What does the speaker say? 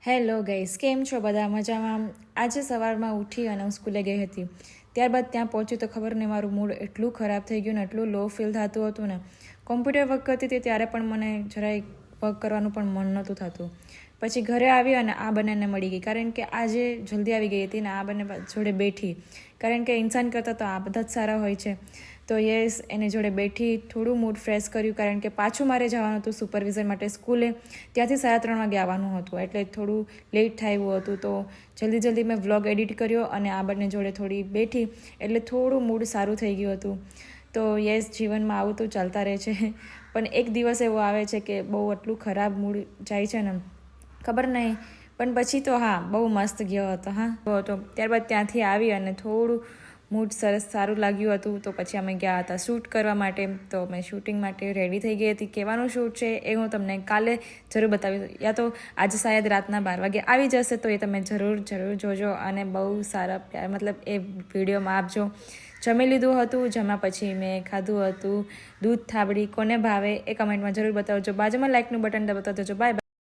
Hello guys, કેમ છો બધા? મજામાં? આજે સવારમાં ઉઠી અને હું સ્કૂલે ગઈ હતી. ત્યારબાદ ત્યાં પહોંચી તો ખબર નહીં, મારું મૂડ એટલું ખરાબ થઈ ગયું ને, એટલું લો ફીલ થતું હતું ને. કોમ્પ્યુટર વર્ક કરતી હતી ત્યારે પણ મને જરાય વર્ક કરવાનું પણ મન નહોતું થતું. પછી ઘરે આવી અને આ બંનેને મળી ગઈ, કારણ કે આજે જલ્દી આવી ગઈ હતી ને આ બંને જોડે બેઠી, કારણ કે ઇન્સાન કરતાં તો આ બધા જ સારા હોય છે. તો યસ, એની જોડે બેઠી, થોડું મૂડ ફ્રેશ કર્યું, કારણ કે પાછું મારે જવાનું હતું સુપરવિઝન માટે સ્કૂલે. ત્યાંથી 3:30 વાગે આવવાનું હતું, એટલે થોડું લેટ થાય એવું હતું. તો જલ્દી મેં વ્લોગ એડિટ કર્યો અને આ બંને જોડે થોડી બેઠી, એટલે થોડું મૂડ સારું થઈ ગયું હતું. તો યસ, જીવનમાં આવું તો ચાલતા રહે છે. પણ એક દિવસ એવો આવે છે કે બહુ એટલું ખરાબ મૂડ જાય છે ને, ખબર નહીં. પણ પછી તો હા, બહુ મસ્ત ગયો હતો. ત્યારબાદ ત્યાંથી આવી અને થોડું મૂડ સારું લાગ્યું હતું. તો પછી અમે ગયા હતા શૂટ કરવા માટે. તો મેં શૂટિંગ માટે રેડી થઈ ગઈ હતી. કહેવાનું શૂટ છે એ હું તમને કાલે જરૂર બતાવીશ, યા તો આજે શાયદ રાતના 12 વાગે આવી જશે. તો એ તમે જરૂર જોજો અને બહુ સારા એ વિડીયોમાં આપજો. જમી લીધું હતું, જમ્યા પછી મેં ખાધું હતું દૂધ થાબડી. કોને ભાવે એ કમેન્ટમાં જરૂર બતાવજો. બાજુમાં લાઇકનું બટન દબાવતા જજો. Bye bye.